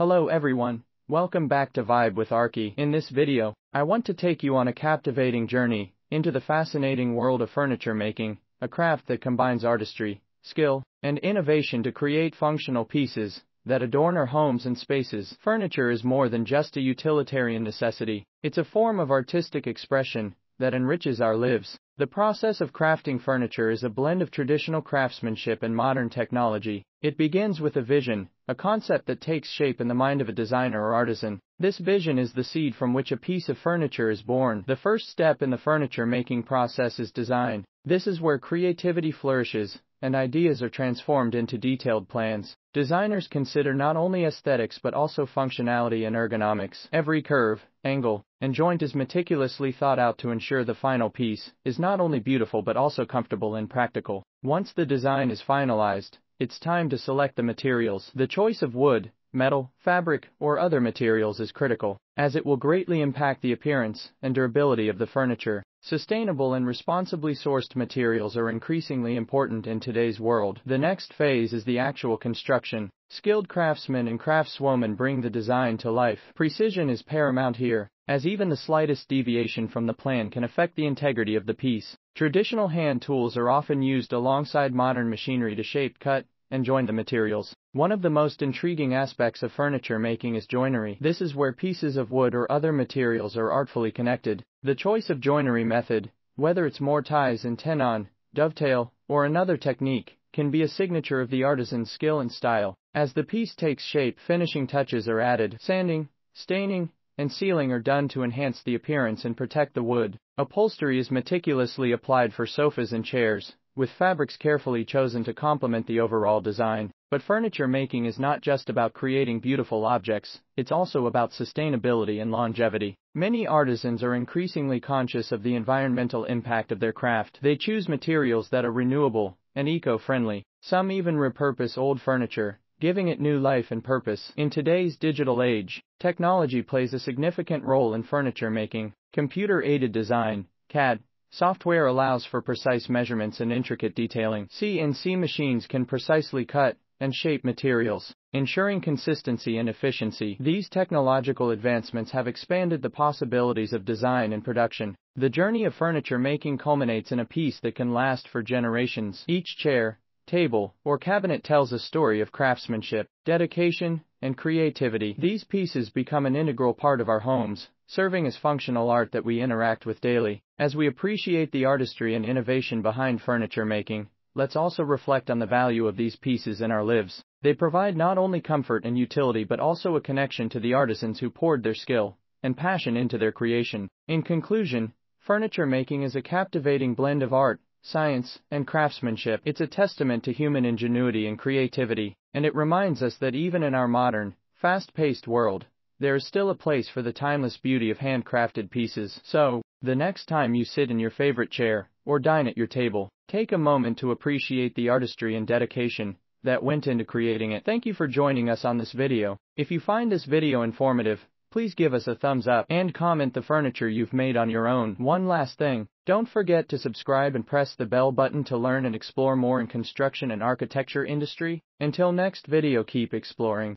Hello everyone, welcome back to Vibe with Arki. In this video, I want to take you on a captivating journey into the fascinating world of furniture making, a craft that combines artistry, skill, and innovation to create functional pieces that adorn our homes and spaces. Furniture is more than just a utilitarian necessity, it's a form of artistic expression that enriches our lives. The process of crafting furniture is a blend of traditional craftsmanship and modern technology. It begins with a vision, a concept that takes shape in the mind of a designer or artisan. This vision is the seed from which a piece of furniture is born. The first step in the furniture making process is design. This is where creativity flourishes and ideas are transformed into detailed plans. Designers consider not only aesthetics but also functionality and ergonomics. Every curve, angle, and joint is meticulously thought out to ensure the final piece is not only beautiful but also comfortable and practical. Once the design is finalized, it's time to select the materials. The choice of wood, metal, fabric, or other materials is critical, as it will greatly impact the appearance and durability of the furniture. Sustainable and responsibly sourced materials are increasingly important in today's world. The next phase is the actual construction. Skilled craftsmen and craftswomen bring the design to life. Precision is paramount here, as even the slightest deviation from the plan can affect the integrity of the piece. Traditional hand tools are often used alongside modern machinery to shape, cut, and join the materials. One of the most intriguing aspects of furniture making is joinery. This is where pieces of wood or other materials are artfully connected. The choice of joinery method, whether it's mortise and tenon, dovetail, or another technique, can be a signature of the artisan's skill and style. As the piece takes shape, finishing touches are added. Sanding, staining, and sealing are done to enhance the appearance and protect the wood. Upholstery is meticulously applied for sofas and chairs, with fabrics carefully chosen to complement the overall design. But furniture making is not just about creating beautiful objects, it's also about sustainability and longevity. Many artisans are increasingly conscious of the environmental impact of their craft. They choose materials that are renewable and eco-friendly. Some even repurpose old furniture, giving it new life and purpose. In today's digital age, technology plays a significant role in furniture making. Computer-aided design, CAD, software allows for precise measurements and intricate detailing. CNC machines can precisely cut and shape materials, ensuring consistency and efficiency. These technological advancements have expanded the possibilities of design and production. The journey of furniture making culminates in a piece that can last for generations. Each chair, table, or cabinet tells a story of craftsmanship, dedication, and creativity. These pieces become an integral part of our homes, serving as functional art that we interact with daily. As we appreciate the artistry and innovation behind furniture making, let's also reflect on the value of these pieces in our lives. They provide not only comfort and utility but also a connection to the artisans who poured their skill and passion into their creation. In conclusion, furniture making is a captivating blend of art, science, and craftsmanship. It's a testament to human ingenuity and creativity, and it reminds us that even in our modern, fast-paced world, there is still a place for the timeless beauty of handcrafted pieces. So, the next time you sit in your favorite chair or dine at your table, take a moment to appreciate the artistry and dedication that went into creating it. Thank you for joining us on this video. If you find this video informative, please give us a thumbs up and comment the furniture you've made on your own. One last thing, don't forget to subscribe and press the bell button to learn and explore more in construction and architecture industry. Until next video, keep exploring.